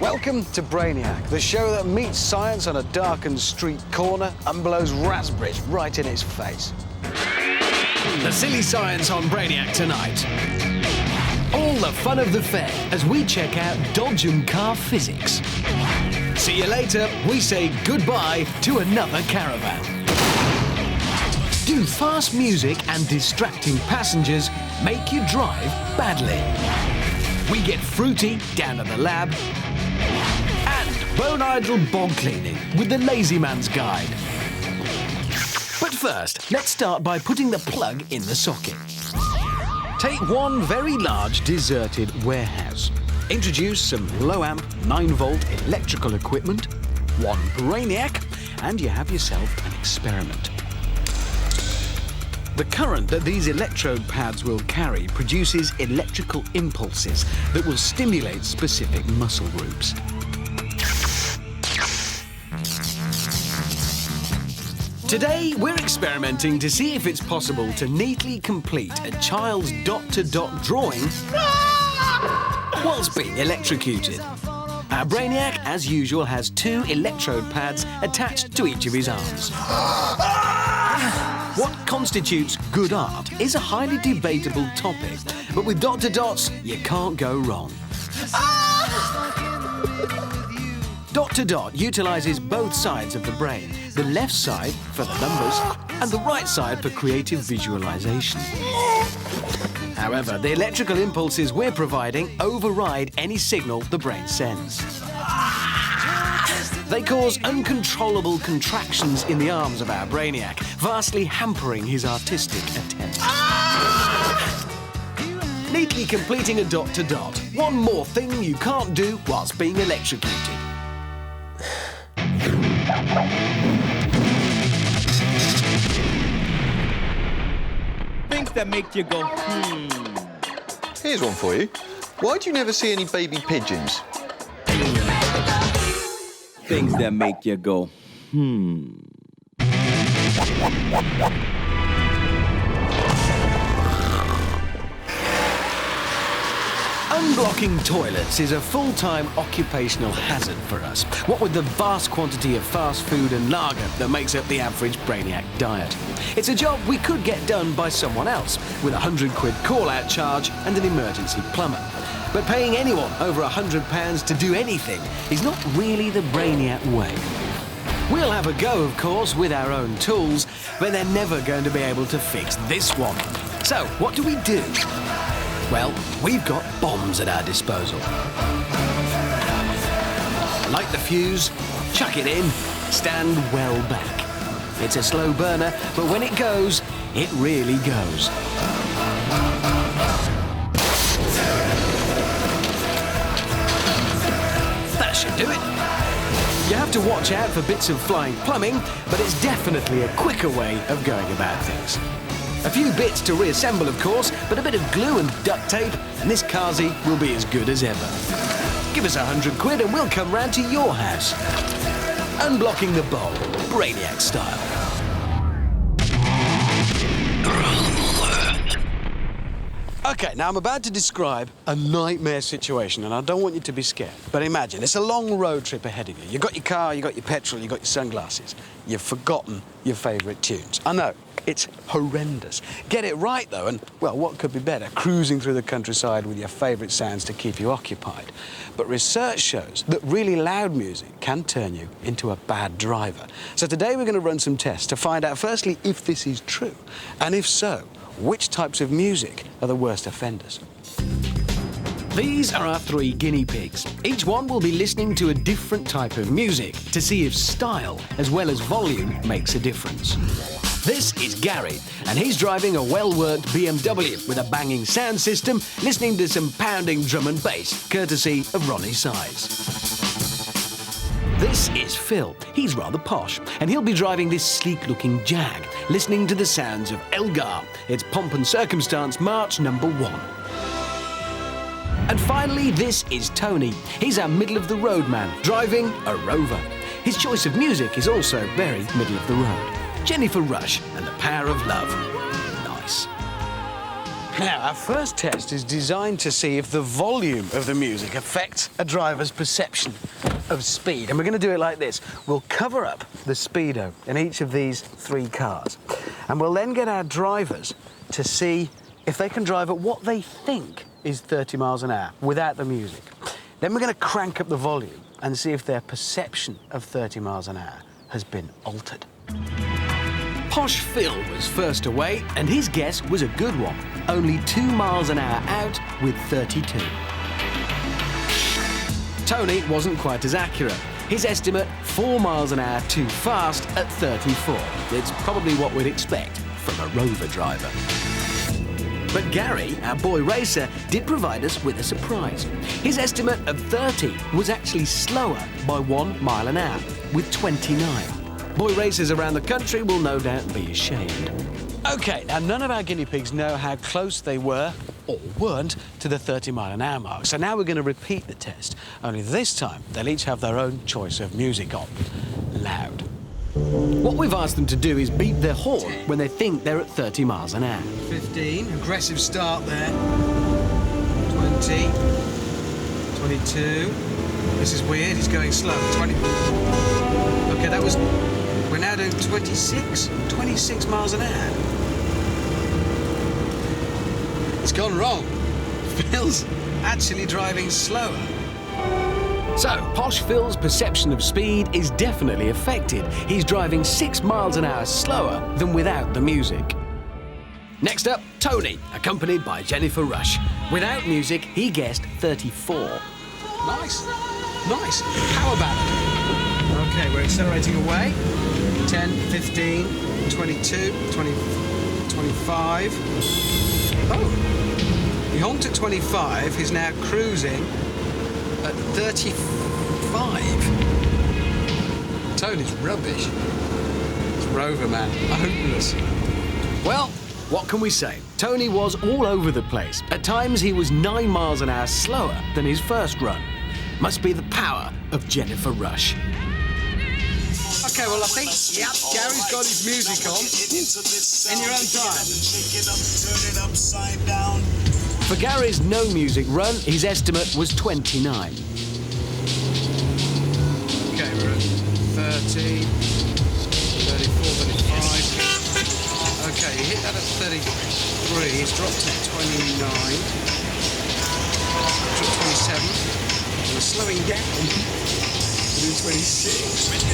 Welcome to Brainiac, the show that meets science on a darkened street corner and blows raspberries right in its face. The silly science on Brainiac tonight. All the fun of the fair as we check out Dodge and car physics. See you later, we say goodbye to another caravan. Do fast music and distracting passengers make you drive badly? We get fruity down at the lab. And bone-idle bog cleaning with the Lazy Man's Guide. But first, let's start by putting the plug in the socket. Take one very large deserted warehouse. Introduce some low-amp, 9-volt electrical equipment, one Brainiac, and you have yourself an experiment. The current that these electrode pads will carry produces electrical impulses that will stimulate specific muscle groups. Today, we're experimenting to see if it's possible to neatly complete a child's dot-to-dot drawing whilst being electrocuted. Our Brainiac, as usual, has 2 electrode pads attached to each of his arms. What constitutes good art is a highly debatable topic, but with dot-to-dots, you can't go wrong. Dot-to-dot utilises both sides of the brain, the left side for the numbers and the right side for creative visualisation. However, the electrical impulses we're providing override any signal the brain sends. They cause uncontrollable contractions in the arms of our Brainiac, vastly hampering his artistic attempts. Neatly completing a dot-to-dot. One more thing you can't do whilst being electrocuted. Things that make you go, Here's one for you. Why do you never see any baby pigeons? things that make you go, Unblocking toilets is a full-time occupational hazard for us, what with the vast quantity of fast food and lager that makes up the average Brainiac diet. It's a job we could get done by someone else, with £100 call-out charge and an emergency plumber. But paying anyone over £100 to do anything is not really the Brainiac way. We'll have a go, of course, with our own tools, but they're never going to be able to fix this one. So, what do? Well, we've got bombs at our disposal. Light the fuse, chuck it in, stand well back. It's a slow burner, but when it goes, it really goes. That should do it. You have to watch out for bits of flying plumbing, but it's definitely a quicker way of going about things. A few bits to reassemble, of course, but a bit of glue and duct tape, and this Kazi will be as good as ever. Give us £100 and we'll come round to your house. Unblocking the bowl, Brainiac style. OK, now I'm about to describe a nightmare situation, and I don't want you to be scared. But imagine, it's a long road trip ahead of you. You've got your car, you've got your petrol, you've got your sunglasses. You've forgotten your favourite tunes. I know, it's horrendous. Get it right, though, and, well, what could be better? Cruising through the countryside with your favourite sounds to keep you occupied. But research shows that really loud music can turn you into a bad driver. So today we're going to run some tests to find out, firstly, if this is true, and if so, which types of music are the worst offenders. These are our 3 guinea pigs. Each one will be listening to a different type of music to see if style as well as volume makes a difference. This is Gary, and he's driving a well-worked BMW with a banging sound system, listening to some pounding drum and bass, courtesy of Ronnie Size. This is Phil. He's rather posh, and he'll be driving this sleek-looking Jag, listening to the sounds of Elgar. It's Pomp and Circumstance March #1. And finally, this is Tony. He's our middle-of-the-road man, driving a Rover. His choice of music is also very middle of the road. Jennifer Rush and the Power of Love. Nice. Now, our first test is designed to see if the volume of the music affects a driver's perception of speed. And we're going to do it like this. We'll cover up the speedo in each of these 3 cars. And we'll then get our drivers to see if they can drive at what they think is 30 miles an hour without the music. Then we're going to crank up the volume and see if their perception of 30 miles an hour has been altered. Posh Phil was first away, and his guess was a good one. Only 2 miles an hour out with 32. Tony wasn't quite as accurate. His estimate, 4 miles an hour too fast at 34. It's probably what we'd expect from a Rover driver. But Gary, our boy racer, did provide us with a surprise. His estimate of 30 was actually slower by 1 mile an hour, with 29. Boy racers around the country will no doubt be ashamed. OK, now none of our guinea pigs know how close they were, or weren't, to the 30-mile-an-hour mark. So now we're going to repeat the test, only this time they'll each have their own choice of music on. Loud. What we've asked them to do is beep their horn when they think they're at 30 miles an hour. 15, aggressive start there. 20, 22. This is weird, he's going slow. 20. OK, that was... We're now doing 26 miles an hour. It's gone wrong. Phil's actually driving slower. So, Posh Phil's perception of speed is definitely affected. He's driving 6 miles an hour slower than without the music. Next up, Tony, accompanied by Jennifer Rush. Without music, he guessed 34. Nice. Nice. How about it? OK, we're accelerating away. 10, 15, 22, 20, 25. Oh, he honked at 25. He's now cruising at 35. Tony's rubbish. It's Rover, man. Hopeless. Well, what can we say? Tony was all over the place. At times, he was 9 miles an hour slower than his first run. Must be the power of Jennifer Rush. OK, well, I think, yep, Gary's got his music on. In your own time. For Gary's no music run, his estimate was 29. OK, we're at 30, 34, 35. OK, he hit that at 33. He's dropped to 29. Dropped 27. And we're slowing down. We're 26.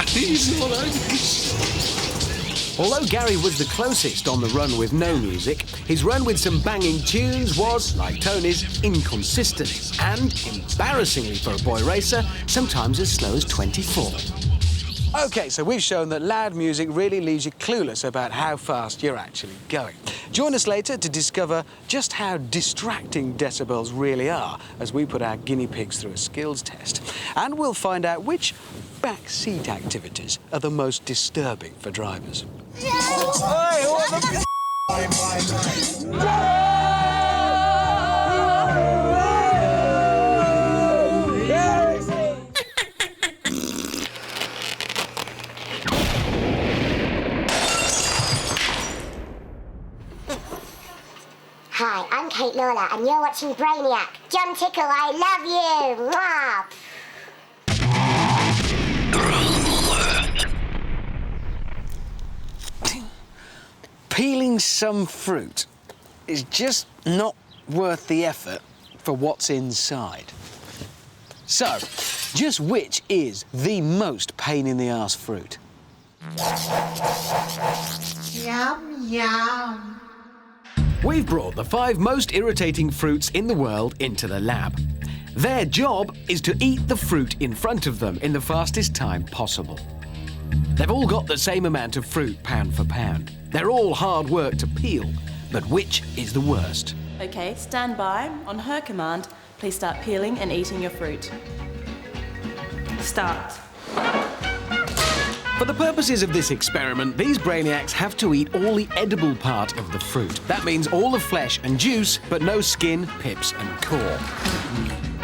He's all over the shop. Although Gary was the closest on the run with no music, his run with some banging tunes was, like Tony's, inconsistent and, embarrassingly for a boy racer, sometimes as slow as 24. OK, so we've shown that loud music really leaves you clueless about how fast you're actually going. Join us later to discover just how distracting decibels really are as we put our guinea pigs through a skills test. And we'll find out which backseat activities are the most disturbing for drivers. Hi, I'm Kate Lawler, and you're watching Brainiac. John Tickle, I love you! Mwah! Peeling some fruit is just not worth the effort for what's inside. So, just which is the most pain-in-the-arse fruit? Yum, yum. We've brought the 5 most irritating fruits in the world into the lab. Their job is to eat the fruit in front of them in the fastest time possible. They've all got the same amount of fruit, pound for pound. They're all hard work to peel, but which is the worst? OK, stand by. On her command, please start peeling and eating your fruit. start. For the purposes of this experiment, these Brainiacs have to eat all the edible part of the fruit. That means all the flesh and juice, but no skin, pips and core.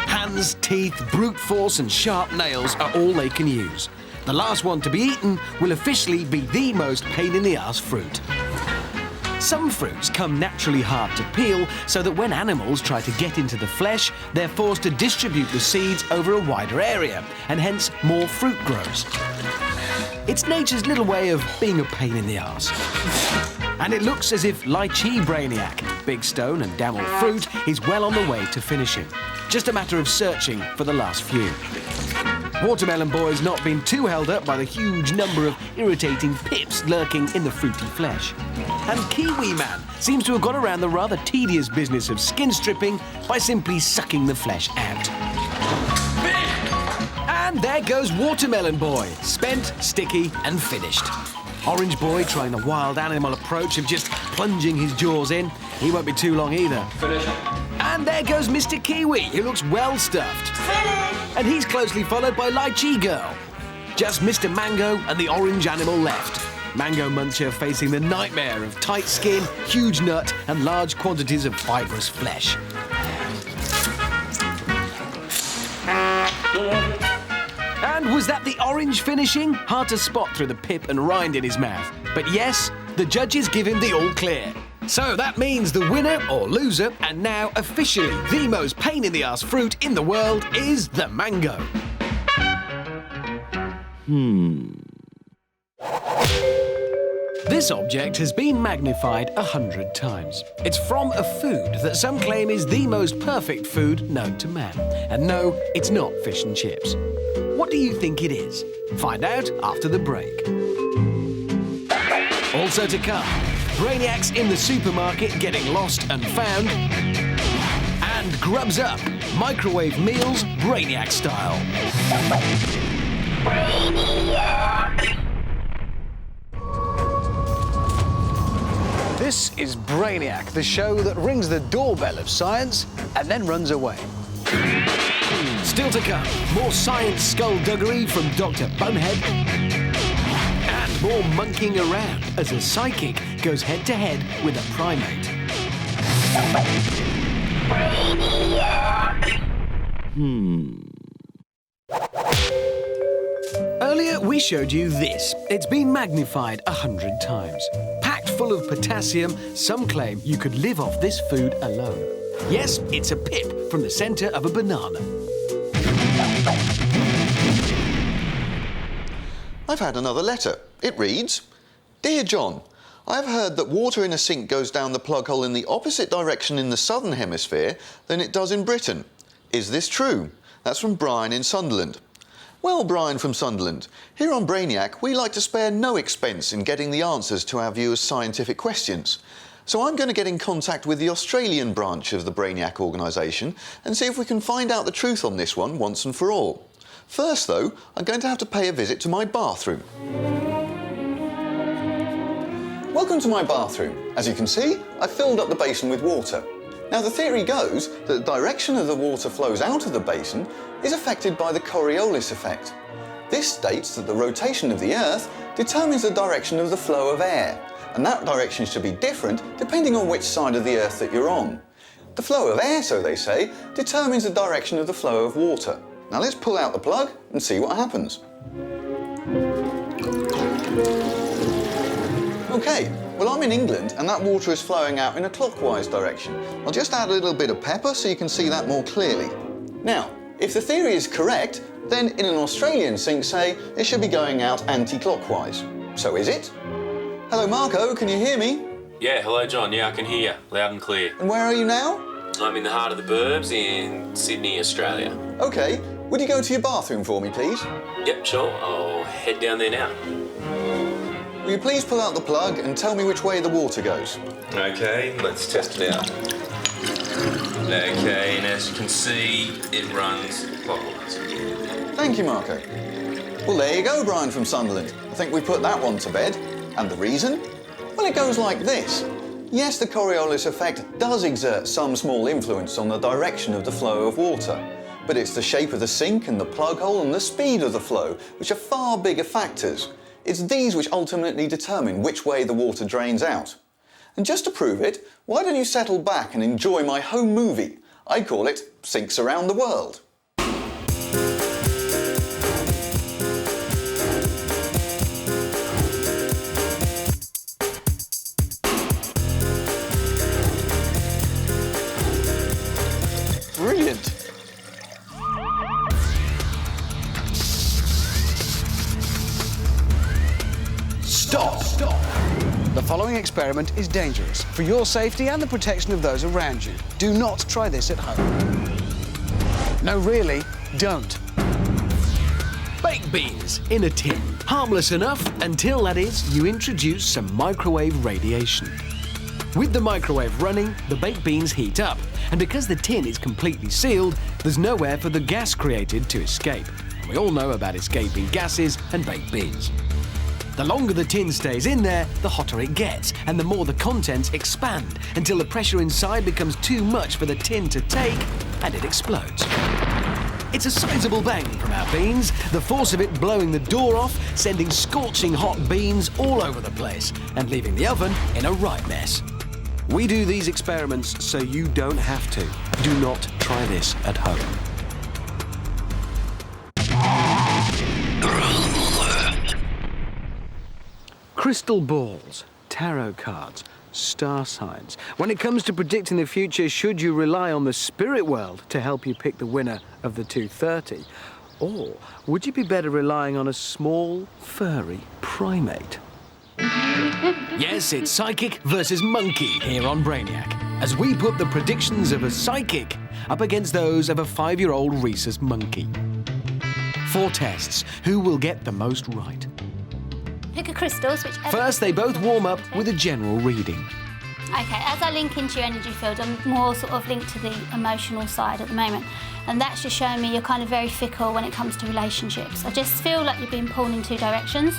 Hands, teeth, brute force and sharp nails are all they can use. The last one to be eaten will officially be the most pain-in-the-ass fruit. Some fruits come naturally hard to peel, so that when animals try to get into the flesh, they're forced to distribute the seeds over a wider area, and hence more fruit grows. It's nature's little way of being a pain in the arse. And it looks as if lychee Brainiac, big stone and damn old fruit, is well on the way to finishing. Just a matter of searching for the last few. Watermelon Boy's not been too held up by the huge number of irritating pips lurking in the fruity flesh. And Kiwi Man seems to have got around the rather tedious business of skin stripping by simply sucking the flesh out. And there goes Watermelon Boy, spent, sticky and finished. Orange Boy trying the wild animal approach of just plunging his jaws in. He won't be too long either. Finish. And there goes Mr. Kiwi, who looks well stuffed. Finish. And he's closely followed by Lychee Girl. Just Mr. Mango and the orange animal left. Mango Muncher facing the nightmare of tight skin, huge nut and large quantities of fibrous flesh. And was that the orange finishing? Hard to spot through the pip and rind in his mouth. But yes, the judges give him the all clear. So that means the winner or loser, and now officially the most pain-in-the-ass fruit in the world, is the mango. This object has been magnified 100 times. It's from a food that some claim is the most perfect food known to man. And no, it's not fish and chips. What do you think it is? Find out after the break. Also to come, Brainiacs in the supermarket getting lost and found, and Grubs Up, microwave meals Brainiac style. Brainiac! This is Brainiac, the show that rings the doorbell of science and then runs away. Still to come, more science skullduggery from Dr. Bonehead, and more monkeying around as a psychic goes head-to-head with a primate. Earlier, we showed you this. It's been magnified 100 times. Packed full of potassium, some claim you could live off this food alone. Yes, it's a pip from the centre of a banana. I've had another letter. It reads, Dear John, I have heard that water in a sink goes down the plug hole in the opposite direction in the southern hemisphere than it does in Britain. Is this true? That's from Brian in Sunderland. Well, Brian from Sunderland, here on Brainiac, we like to spare no expense in getting the answers to our viewers' scientific questions. So I'm going to get in contact with the Australian branch of the Brainiac organisation and see if we can find out the truth on this one once and for all. First, though, I'm going to have to pay a visit to my bathroom. Welcome to my bathroom. As you can see, I've filled up the basin with water. Now, the theory goes that the direction of the water flows out of the basin is affected by the Coriolis effect. This states that the rotation of the Earth determines the direction of the flow of air, and that direction should be different depending on which side of the Earth that you're on. The flow of air, so they say, determines the direction of the flow of water. Now let's pull out the plug and see what happens. OK, well I'm in England and that water is flowing out in a clockwise direction. I'll just add a little bit of pepper so you can see that more clearly. Now, if the theory is correct, then in an Australian sink, say, it should be going out anti-clockwise. So is it? Hello Marco, can you hear me? Yeah, hello John, yeah I can hear you, loud and clear. And where are you now? I'm in the heart of the burbs in Sydney, Australia. OK, would you go to your bathroom for me, please? Yep, sure, I'll head down there now. Will you please pull out the plug and tell me which way the water goes? OK, let's test it out. OK, and as you can see, it runs clockwise. Thank you, Marco. Well, there you go, Brian from Sunderland. I think we put that one to bed. And the reason? Well, it goes like this. Yes, the Coriolis effect does exert some small influence on the direction of the flow of water. But it's the shape of the sink and the plug hole and the speed of the flow, which are far bigger factors. It's these which ultimately determine which way the water drains out. And just to prove it, why don't you settle back and enjoy my home movie? I call it Sinks Around the World. Brilliant. Stop! The following experiment is dangerous for your safety and the protection of those around you. Do not try this at home. No, really, don't. Baked beans in a tin. Harmless enough until, that is, you introduce some microwave radiation. With the microwave running, the baked beans heat up, and because the tin is completely sealed, there's nowhere for the gas created to escape. We all know about escaping gases and baked beans. The longer the tin stays in there, the hotter it gets, and the more the contents expand, until the pressure inside becomes too much for the tin to take, and it explodes. It's a sizable bang from our beans, the force of it blowing the door off, sending scorching hot beans all over the place, and leaving the oven in a right mess. We do these experiments so you don't have to. Do not try this at home. Crystal balls, tarot cards, star signs. When it comes to predicting the future, should you rely on the spirit world to help you pick the winner of the 230? Or would you be better relying on a small, furry primate? Yes, it's psychic versus monkey here on Brainiac, as we put the predictions of a psychic up against those of a 5-year-old rhesus monkey. 4 tests. Who will get the most right? Pick a crystal, whichever. First, they both warm up with a general reading. Okay, as I link into your energy field, I'm more sort of linked to the emotional side at the moment. And that's just showing me you're kind of very fickle when it comes to relationships. I just feel like you're being pulled in 2 directions.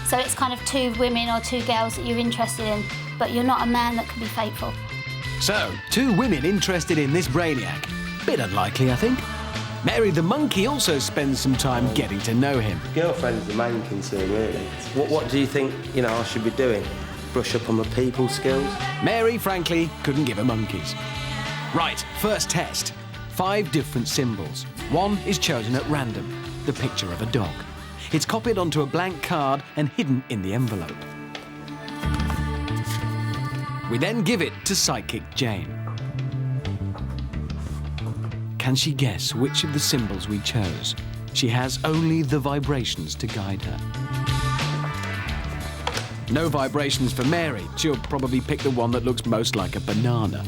So it's kind of 2 women or 2 girls that you're interested in, but you're not a man that can be faithful. So, 2 women interested in this Brainiac. Bit unlikely, I think. Mary the monkey also spends some time getting to know him. Girlfriend's the main concern, really. What do you think, I should be doing? Brush up on my people skills? Mary, frankly, couldn't give a monkey's. Right, first test. 5 different symbols. One is chosen at random, the picture of a dog. It's copied onto a blank card and hidden in the envelope. We then give it to Psychic Jane. Can she guess which of the symbols we chose? She has only the vibrations to guide her. No vibrations for Mary. She'll probably pick the one that looks most like a banana.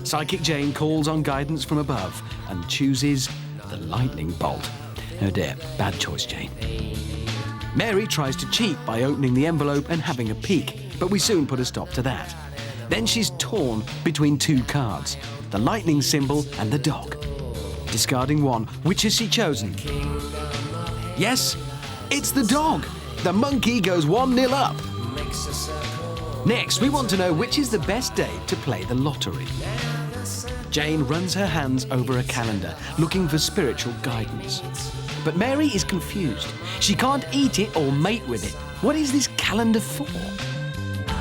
Psychic Jane calls on guidance from above and chooses the lightning bolt. Oh dear, bad choice, Jane. Mary tries to cheat by opening the envelope and having a peek, but we soon put a stop to that. Then she's torn between 2 cards, the lightning symbol and the dog. Discarding one, which has she chosen? Yes, it's the dog. The monkey goes 1-0 up. Next, we want to know which is the best day to play the lottery. Jane runs her hands over a calendar, looking for spiritual guidance. But Mary is confused. She can't eat it or mate with it. What is this calendar for?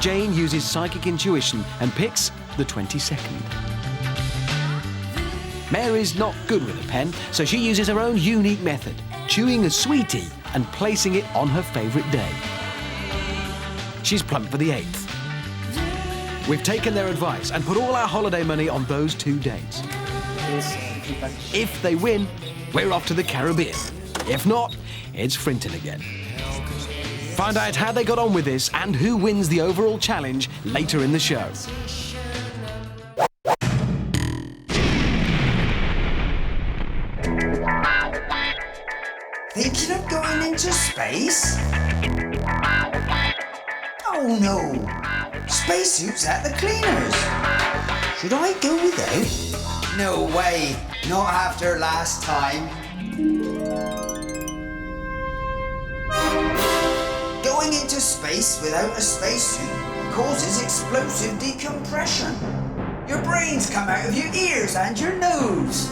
Jane uses psychic intuition and picks the 22nd. Mary's not good with a pen, so she uses her own unique method, chewing a sweetie and placing it on her favourite day. She's plumped for the 8th. We've taken their advice and put all our holiday money on those 2 dates. If they win, we're off to the Caribbean. If not, it's Frinton again. Find out how they got on with this and who wins the overall challenge later in the show. Thinking of going into space? Oh no! Spacesuits at the cleaners! Should I go without? No way! Not after last time. Going into space without a spacesuit causes explosive decompression. Your brains come out of your ears and your nose.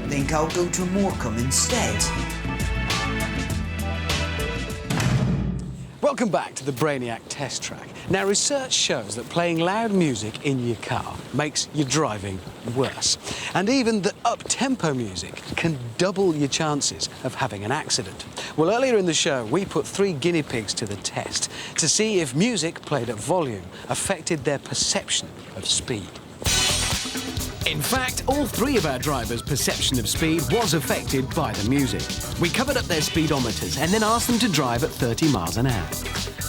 Think I'll go to Morecambe instead. Welcome back to the Brainiac test track. Now, research shows that playing loud music in your car makes your driving worse. And even the up-tempo music can double your chances of having an accident. Well, earlier in the show, we put 3 guinea pigs to the test to see if music played at volume affected their perception of speed. In fact, all 3 of our drivers' perception of speed was affected by the music. We covered up their speedometers and then asked them to drive at 30 miles an hour.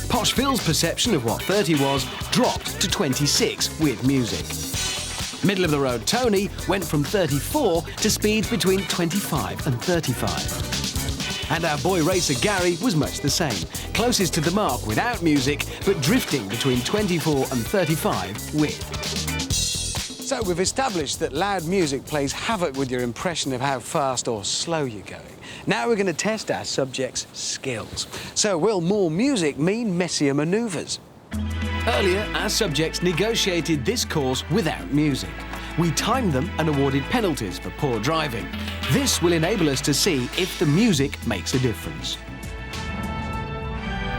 Posh Phil's perception of what 30 was dropped to 26 with music. Middle-of-the-road Tony went from 34 to speeds between 25 and 35. And our boy racer Gary was much the same, closest to the mark without music, but drifting between 24 and 35 with. So we've established that loud music plays havoc with your impression of how fast or slow you're going. Now we're going to test our subjects' skills. So will more music mean messier manoeuvres? Earlier, our subjects negotiated this course without music. We timed them and awarded penalties for poor driving. This will enable us to see if the music makes a difference.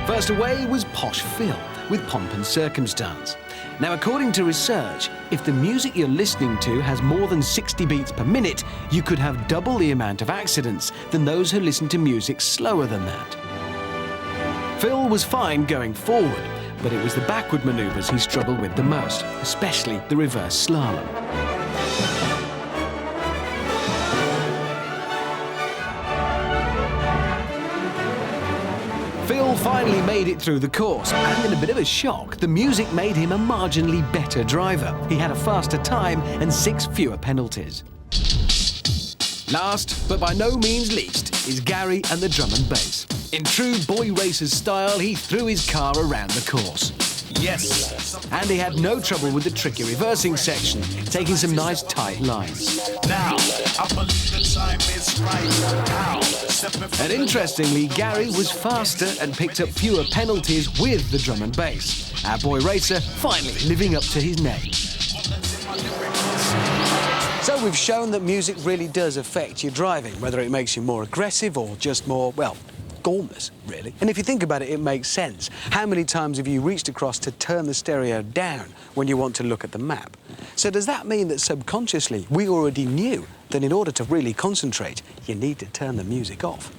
First away was Posh Phil with Pomp and Circumstance. Now, according to research, if the music you're listening to has more than 60 beats per minute, you could have double the amount of accidents than those who listen to music slower than that. Phil was fine going forward, but it was the backward manoeuvres he struggled with the most, especially the reverse slalom. Phil finally made it through the course, and in a bit of a shock, the music made him a marginally better driver. He had a faster time and 6 fewer penalties. Last, but by no means least, is Gary and the drum and bass. In true boy racer's style, he threw his car around the course. Yes! And he had no trouble with the tricky reversing section, taking some nice tight lines. Now, I believe the time is right now. And interestingly, Gary was faster and picked up fewer penalties with the drum and bass. Our boy racer finally living up to his name. So we've shown that music really does affect your driving, whether it makes you more aggressive or just more, well, gormless, really. And if you think about it, it makes sense. How many times have you reached across to turn the stereo down when you want to look at the map? So does that mean that subconsciously we already knew that in order to really concentrate, you need to turn the music off?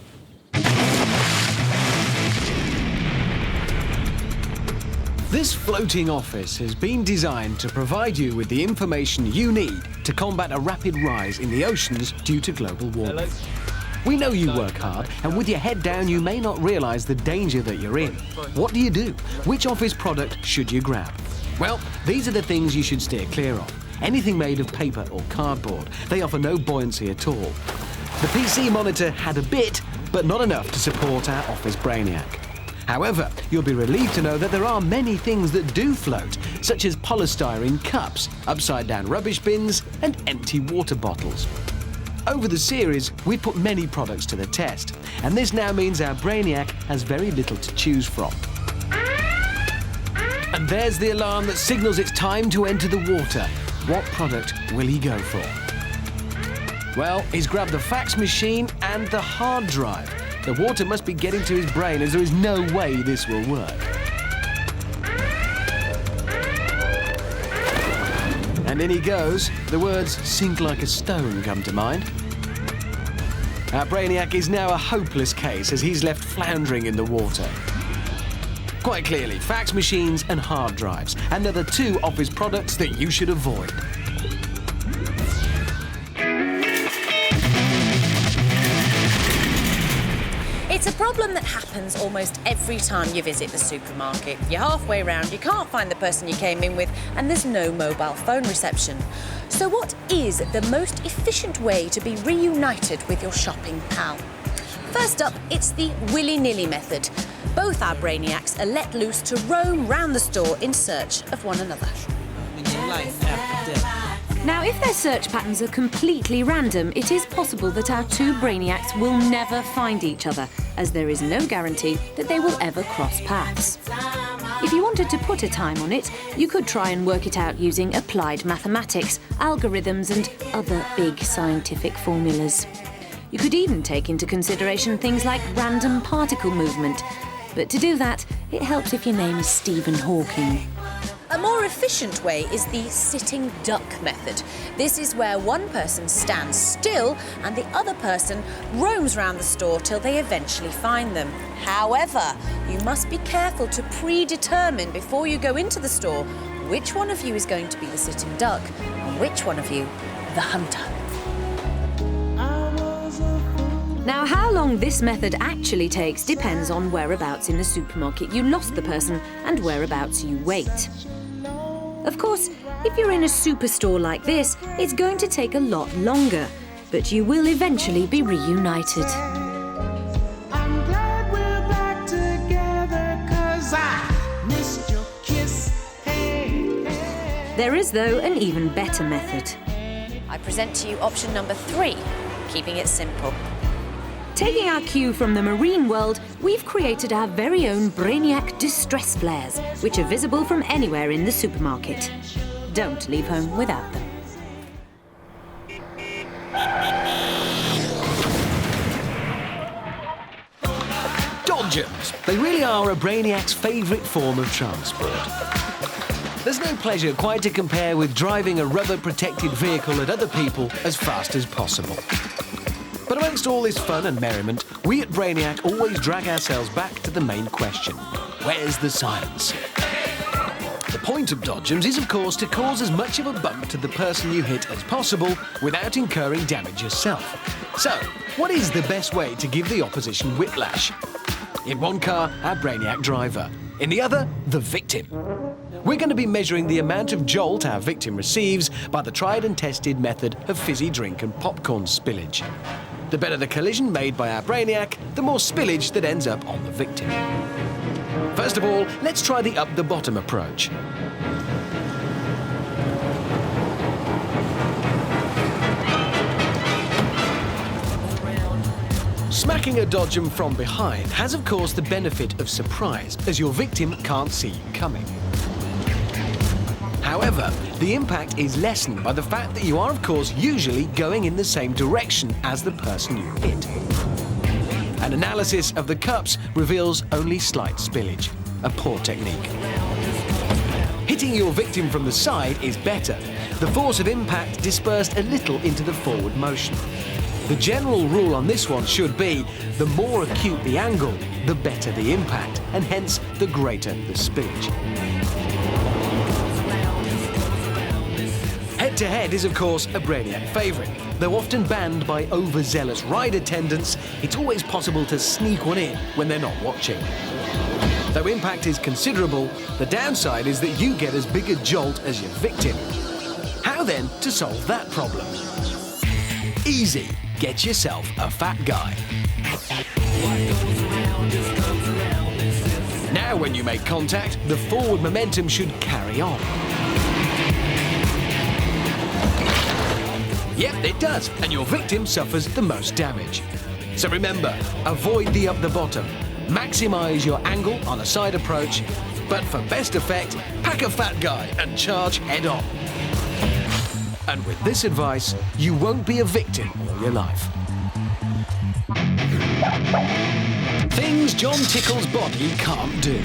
This floating office has been designed to provide you with the information you need to combat a rapid rise in the oceans due to global warming. We know you work hard, and with your head down, you may not realise the danger that you're in. What do you do? Which office product should you grab? Well, these are the things you should steer clear of. Anything made of paper or cardboard. They offer no buoyancy at all. The PC monitor had a bit, but not enough to support our Office Brainiac. However, you'll be relieved to know that there are many things that do float, such as polystyrene cups, upside-down rubbish bins, and empty water bottles. Over the series, we put many products to the test, and this now means our Brainiac has very little to choose from. And there's the alarm that signals it's time to enter the water. What product will he go for? Well, he's grabbed the fax machine and the hard drive. The water must be getting to his brain, as there is no way this will work. And in he goes. The words "sink like a stone" come to mind. Our Brainiac is now a hopeless case as he's left floundering in the water. Quite clearly, fax machines and hard drives, and they're the 2 office products that you should avoid. It's a problem that happens almost every time you visit the supermarket. You're halfway round, you can't find the person you came in with, and there's no mobile phone reception. So what is the most efficient way to be reunited with your shopping pal? First up, it's the willy-nilly method. Both our Brainiacs are let loose to roam round the store in search of one another. Now, if their search patterns are completely random, it is possible that our 2 Brainiacs will never find each other, as there is no guarantee that they will ever cross paths. If you wanted to put a time on it, you could try and work it out using applied mathematics, algorithms and other big scientific formulas. You could even take into consideration things like random particle movement. But to do that, it helps if your name is Stephen Hawking. A more efficient way is the sitting duck method. This is where one person stands still and the other person roams around the store till they eventually find them. However, you must be careful to predetermine before you go into the store which one of you is going to be the sitting duck and which one of you the hunter. Now, how long this method actually takes depends on whereabouts in the supermarket you lost the person and whereabouts you wait. Of course, if you're in a superstore like this, it's going to take a lot longer, but you will eventually be reunited. I'm glad we're back together 'cause I missed your kiss. Hey, hey. There is, though, an even better method. I present to you option number 3, keeping it simple. Taking our cue from the marine world, we've created our very own Brainiac distress flares, which are visible from anywhere in the supermarket. Don't leave home without them. Dodgems. They really are a Brainiac's favourite form of transport. There's no pleasure quite to compare with driving a rubber-protected vehicle at other people as fast as possible. But amongst all this fun and merriment, we at Brainiac always drag ourselves back to the main question. Where's the science? The point of Dodgems is, of course, to cause as much of a bump to the person you hit as possible without incurring damage yourself. So, what is the best way to give the opposition whiplash? In one car, our Brainiac driver. In the other, the victim. We're going to be measuring the amount of jolt our victim receives by the tried and tested method of fizzy drink and popcorn spillage. The better the collision made by our Brainiac, the more spillage that ends up on the victim. First of all, let's try the up-the-bottom approach. Smacking a Dodgem from behind has, of course, the benefit of surprise, as your victim can't see you coming. However, the impact is lessened by the fact that you are, of course, usually going in the same direction as the person you hit. An analysis of the cups reveals only slight spillage, a poor technique. Hitting your victim from the side is better. The force of impact dispersed a little into the forward motion. The general rule on this one should be, the more acute the angle, the better the impact, and hence the greater the spillage. Head-to-head is, of course, a Brainiac favourite. Though often banned by overzealous ride attendants, it's always possible to sneak one in when they're not watching. Though impact is considerable, the downside is that you get as big a jolt as your victim. How then to solve that problem? Easy. Get yourself a fat guy. Now when you make contact, the forward momentum should carry on. Yep, it does, and your victim suffers the most damage. So remember, avoid the up the bottom. Maximise your angle on a side approach, but for best effect, pack a fat guy and charge head on. And with this advice, you won't be a victim all your life. Things John Tickle's body can't do.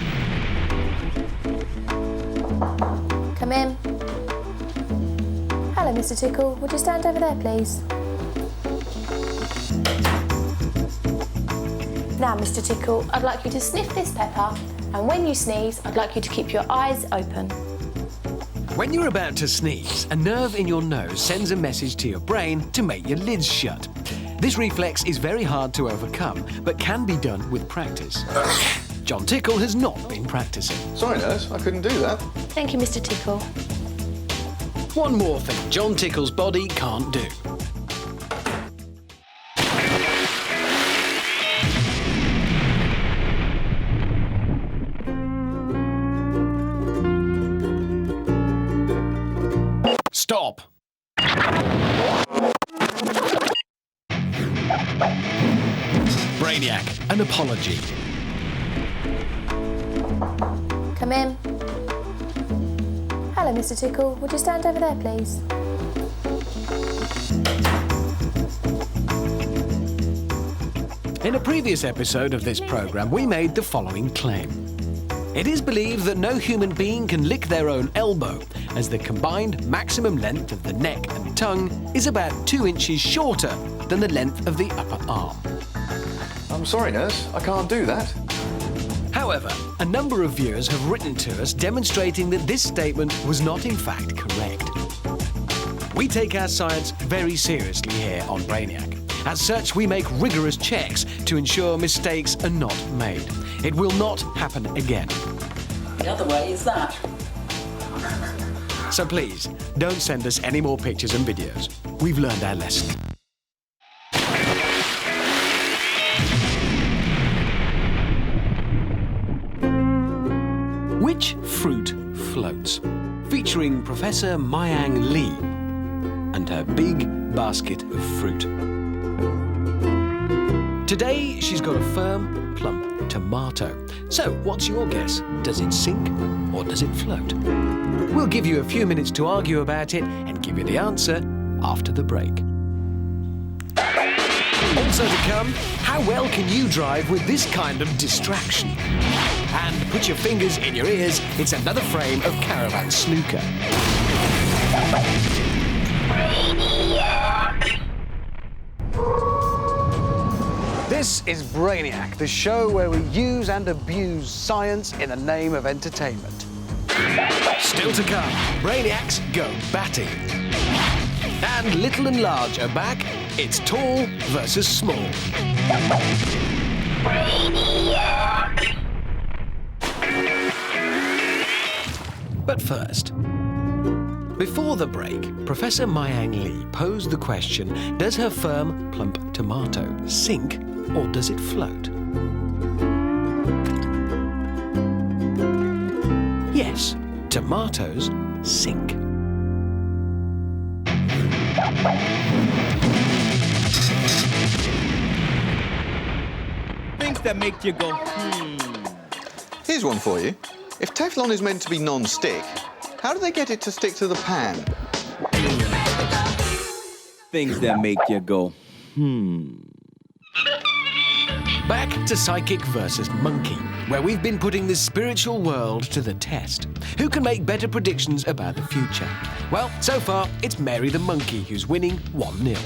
Come in. Hello, Mr. Tickle. Would you stand over there, please? Now, Mr. Tickle, I'd like you to sniff this pepper, and when you sneeze, I'd like you to keep your eyes open. When you're about to sneeze, a nerve in your nose sends a message to your brain to make your lids shut. This reflex is very hard to overcome, but can be done with practice. John Tickle has not been practicing. Sorry, nurse, I couldn't do that. Thank you, Mr. Tickle. One more thing John Tickle's body can't do. Stop. Brainiac, an apology. Come in. Hello, Mr. Tickle. Would you stand over there, please? In a previous episode of this programme, we made the following claim. It is believed that no human being can lick their own elbow, as the combined maximum length of the neck and tongue is about 2 inches shorter than the length of the upper arm. I'm sorry, nurse. I can't do that. However, a number of viewers have written to us demonstrating that this statement was not in fact correct. We take our science very seriously here on Brainiac. As such, we make rigorous checks to ensure mistakes are not made. It will not happen again. The other way is that. So please, don't send us any more pictures and videos. We've learned our lesson. Which fruit floats? Featuring Professor Mayang Lee and her big basket of fruit. Today, she's got a firm, plump tomato. So, what's your guess? Does it sink or does it float? We'll give you a few minutes to argue about it and give you the answer after the break. Also to come, how well can you drive with this kind of distraction? And put your fingers in your ears, it's another frame of Caravan Snooker. This is Brainiac, the show where we use and abuse science in the name of entertainment. Still to come, Brainiacs go batty. And Little and Large are back. It's tall versus small. Brainiac. But first, before the break, Professor Mayang Lee posed the question, does her firm, plump tomato sink or does it float? Yes, tomatoes sink. Things that make you go, Here's one for you. If Teflon is meant to be non-stick, how do they get it to stick to the pan? Things that make you go, Back to Psychic versus Monkey, where we've been putting the spiritual world to the test. Who can make better predictions about the future? Well, so far, it's Mary the Monkey who's winning 1-0.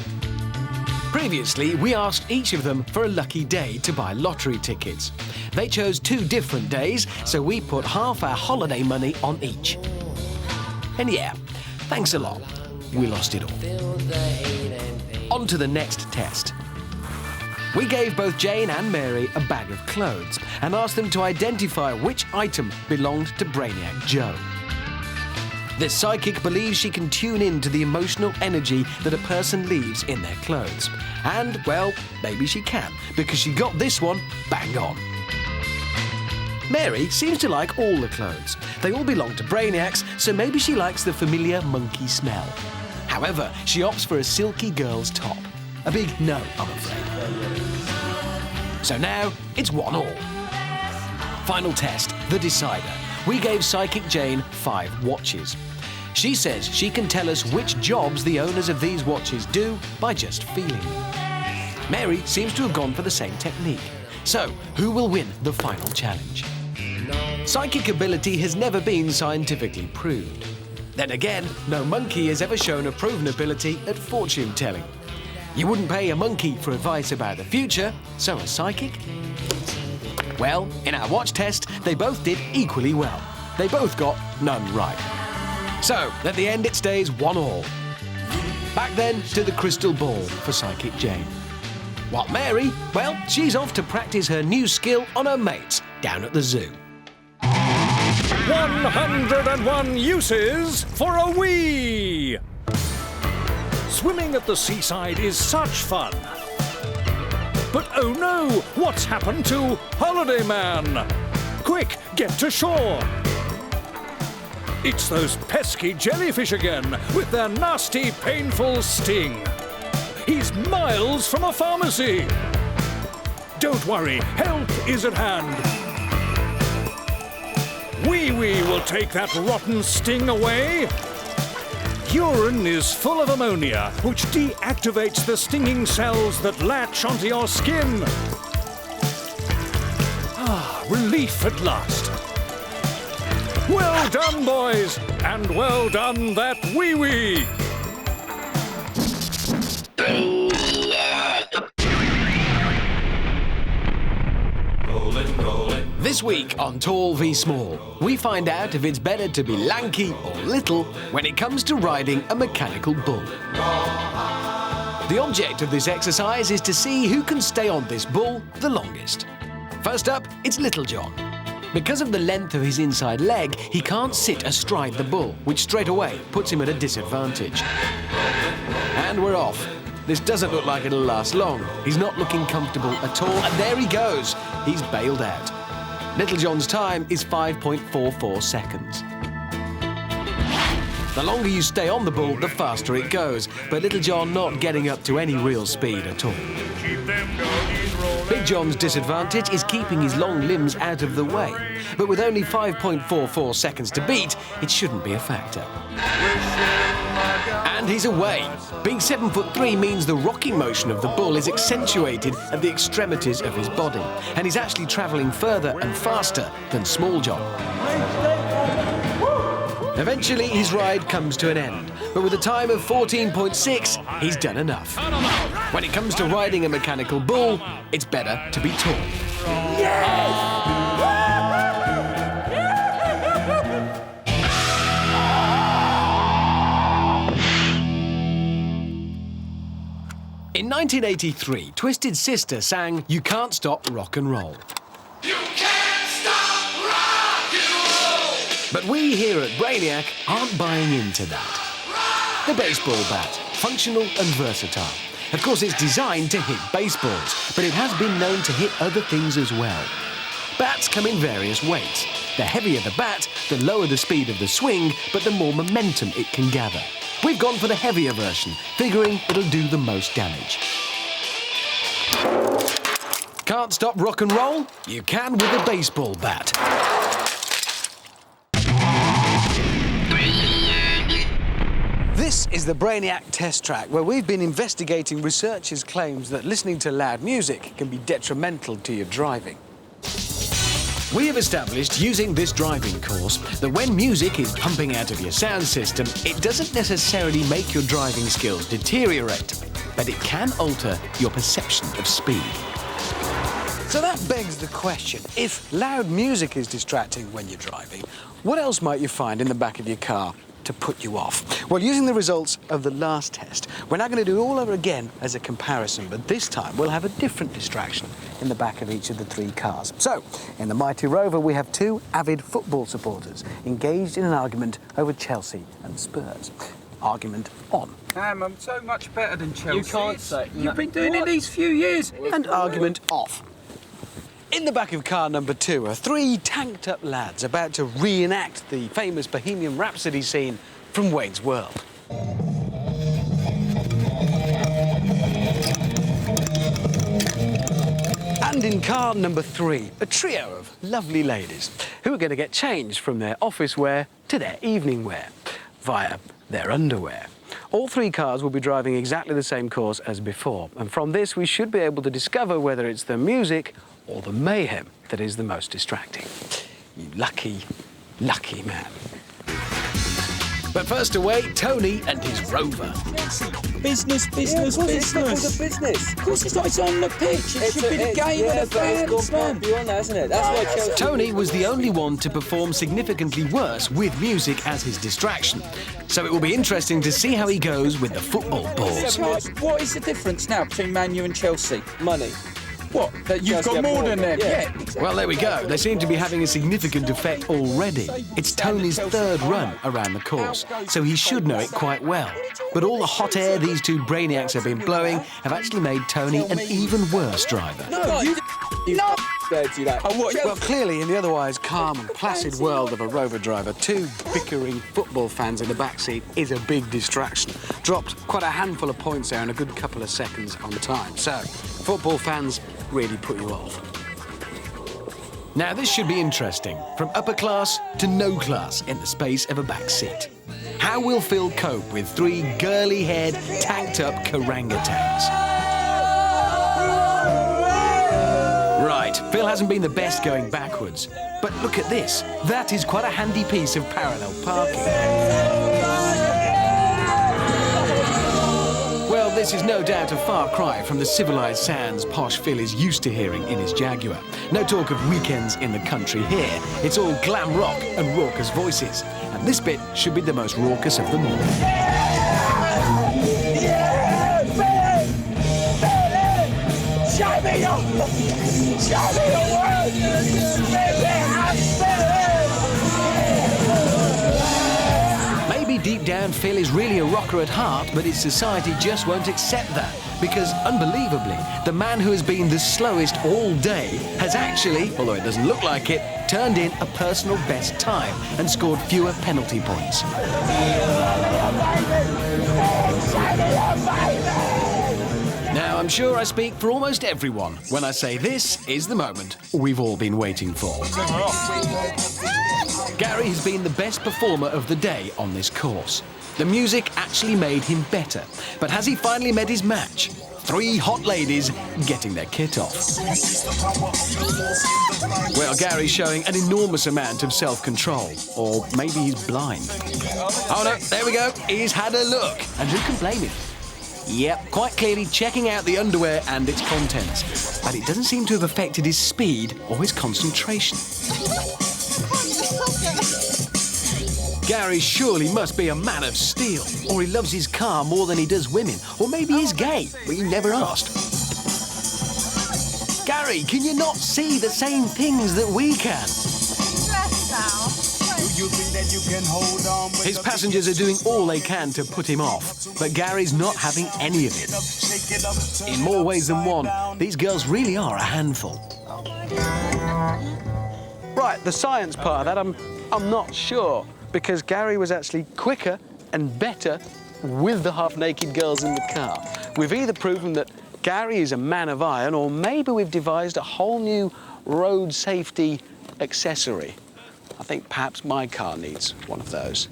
Previously, we asked each of them for a lucky day to buy lottery tickets. They chose 2 different days, so we put half our holiday money on each. And yeah, thanks a lot. We lost it all. On to the next test. We gave both Jane and Mary a bag of clothes and asked them to identify which item belonged to Brainiac Joe. This psychic believes she can tune in to the emotional energy that a person leaves in their clothes. And, well, maybe she can, because she got this one bang on. Mary seems to like all the clothes. They all belong to Brainiacs, so maybe she likes the familiar monkey smell. However, she opts for a silky girl's top. A big no, I'm afraid. So now, it's 1-1. Final test, the decider. We gave Psychic Jane 5 watches. She says she can tell us which jobs the owners of these watches do by just feeling them. Mary seems to have gone for the same technique. So, who will win the final challenge? Psychic ability has never been scientifically proved. Then again, no monkey has ever shown a proven ability at fortune-telling. You wouldn't pay a monkey for advice about the future, so a psychic? Well, in our watch test, they both did equally well. They both got none right. So, at the end it stays 1-1. Back then to the crystal ball for Psychic Jane. While Mary, well, she's off to practice her new skill on her mates down at the zoo. 101 uses for a wee! Swimming at the seaside is such fun. But oh no, what's happened to Holiday Man? Quick, get to shore! It's those pesky jellyfish again, with their nasty, painful sting. He's miles from a pharmacy. Don't worry, help is at hand. Wee Wee will take that rotten sting away. Urine is full of ammonia, which deactivates the stinging cells that latch onto your skin. Ah, relief at last. Well done, boys, and well done that Wee Wee. This week on Tall v Small, we find out if it's better to be lanky or little when it comes to riding a mechanical bull. The object of this exercise is to see who can stay on this bull the longest. First up, it's Little John. Because of the length of his inside leg, he can't sit astride the bull, which straight away puts him at a disadvantage. And we're off. This doesn't look like it'll last long. He's not looking comfortable at all, and there he goes. He's bailed out. Little John's time is 5.44 seconds. The longer you stay on the bull, the faster it goes, but Little John not getting up to any real speed at all. Big John's disadvantage is keeping his long limbs out of the way, but with only 5.44 seconds to beat, it shouldn't be a factor. And he's away. Being 7'3" means the rocking motion of the bull is accentuated at the extremities of his body, and he's actually travelling further and faster than Small John. Eventually, his ride comes to an end, but with a time of 14.6, he's done enough. When it comes to riding a mechanical bull, it's better to be tall. In 1983, Twisted Sister sang "You Can't Stop Rock and Roll." You can't stop rock and roll! But we here at Brainiac aren't buying into that. The baseball bat, functional and versatile. Of course, it's designed to hit baseballs, but it has been known to hit other things as well. Bats come in various weights. The heavier the bat, the lower the speed of the swing, but the more momentum it can gather. We've gone for the heavier version, figuring it'll do the most damage. Can't stop rock and roll? You can with a baseball bat. This is the Brainiac test track, where we've been investigating researchers' claims that listening to loud music can be detrimental to your driving. We have established, using this driving course, that when music is pumping out of your sound system, it doesn't necessarily make your driving skills deteriorate, but it can alter your perception of speed. So that begs the question, if loud music is distracting when you're driving, what else might you find in the back of your car to put you off? Well, using the results of the last test, we're now going to do it all over again as a comparison, but this time we'll have a different distraction in the back of each of the three cars. So, in the Mighty Rover, we have two avid football supporters engaged in an argument over Chelsea and Spurs. Argument on. I'm so much better than Chelsea. You can't say. You've been doing it these few years. And argument off. In the back of car number 2 are three tanked-up lads about to reenact the famous Bohemian Rhapsody scene from Wayne's World. And in car number 3, a trio of lovely ladies who are going to get changed from their office wear to their evening wear via their underwear. All three cars will be driving exactly the same course as before, and from this we should be able to discover whether it's the music or the mayhem that is the most distracting. You lucky, lucky man. But first away, Tony and his Rover. Business. Of course it's not. It's on the pitch. It should be the game of the fans, man. Beyond that, hasn't it? That's why Chelsea... Tony was the only one to perform significantly worse with music as his distraction. So it will be interesting to see how he goes with the football balls. What is the difference now between Man U and Chelsea? Money. What? That you've got more than them? Yeah. Well, there we go. They seem to be having a significant effect already. It's Tony's third run around the course, so he should know it quite well. But all the hot air these two Brainiacs have been blowing have actually made Tony an even worse driver. No, you do that. Well, clearly, in the otherwise calm and placid world of a Rover driver, two bickering football fans in the backseat is a big distraction. Dropped quite a handful of points there in a good couple of seconds on time. So, football fans really put you off. Now this should be interesting. From upper class to no class in the space of a back seat. How will Phil cope with 3 girly-haired, tanked-up orangutans? Right, Phil hasn't been the best going backwards. But look at this. That is quite a handy piece of parallel parking. Well, this is no doubt a far cry from the civilised sounds posh Phil is used to hearing in his Jaguar. No talk of weekends in the country here. It's all glam rock and raucous voices. And this bit should be the most raucous of them all. Show me your world! Maybe deep down Phil is really a rocker at heart, but his society just won't accept that. Because, unbelievably, the man who has been the slowest all day has actually, although it doesn't look like it, turned in a personal best time and scored fewer penalty points. Now, I'm sure I speak for almost everyone when I say this is the moment we've all been waiting for. Gary has been the best performer of the day on this course. The music actually made him better. But has he finally met his match? 3 hot ladies getting their kit off. Well, Gary's showing an enormous amount of self-control. Or maybe he's blind. Oh no, there we go. He's had a look. And who can blame him? Yep, quite clearly checking out the underwear and its contents. But it doesn't seem to have affected his speed or his concentration. Gary surely must be a man of steel, or he loves his car more than he does women, or maybe he's gay, but you never asked. Gary, can you not see the same things that we can? His passengers are doing all they can to put him off, but Gary's not having any of it. In more ways than one, these girls really are a handful. Right, the science part of that, I'm not sure, because Gary was actually quicker and better with the half-naked girls in the car. We've either proven that Gary is a man of iron, or maybe we've devised a whole new road safety accessory. I think perhaps my car needs one of those.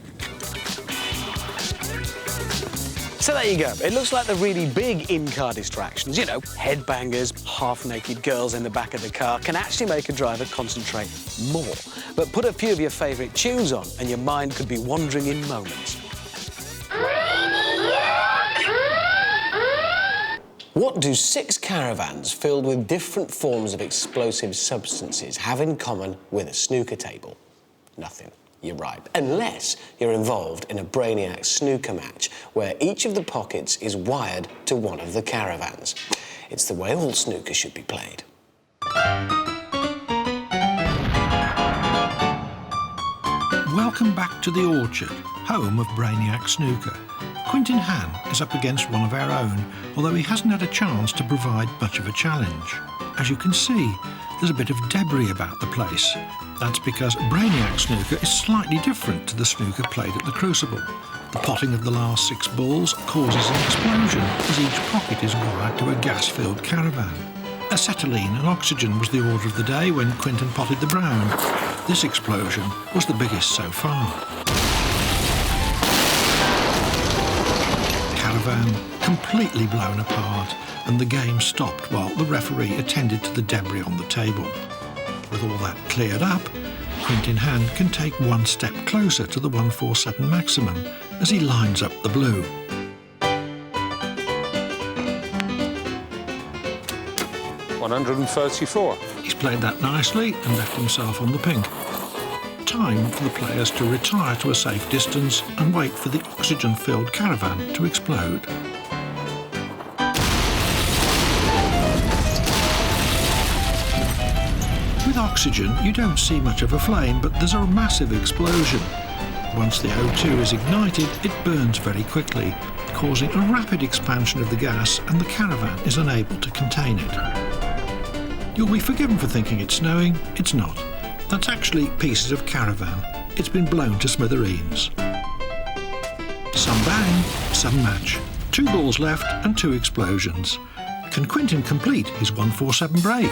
So there you go. It looks like the really big in-car distractions, you know, headbangers, half-naked girls in the back of the car, can actually make a driver concentrate more. But put a few of your favourite tunes on and your mind could be wandering in moments. What do 6 caravans filled with different forms of explosive substances have in common with a snooker table? Nothing. You're right. Unless you're involved in a Brainiac snooker match where each of the pockets is wired to one of the caravans. It's the way all snooker should be played. Welcome back to the Orchard, home of Brainiac snooker. Quintin Hann is up against one of our own, although he hasn't had a chance to provide much of a challenge. As you can see, there's a bit of debris about the place. That's because Brainiac snooker is slightly different to the snooker played at the Crucible. The potting of the last 6 balls causes an explosion as each pocket is wired to a gas-filled caravan. Acetylene and oxygen was the order of the day when Quintin potted the brown. This explosion was the biggest so far. Caravan completely blown apart, and the game stopped while the referee attended to the debris on the table. With all that cleared up, Quintin Hann can take one step closer to the 147 maximum as he lines up the blue. $134. He's played that nicely and left himself on the pink. Time for the players to retire to a safe distance and wait for the oxygen-filled caravan to explode. With oxygen, you don't see much of a flame, but there's a massive explosion. Once the O2 is ignited, it burns very quickly, causing a rapid expansion of the gas, and the caravan is unable to contain it. You'll be forgiven for thinking it's snowing. It's not. That's actually pieces of caravan. It's been blown to smithereens. Some bang, some match. 2 balls left and 2 explosions. Can Quintin complete his 147 break?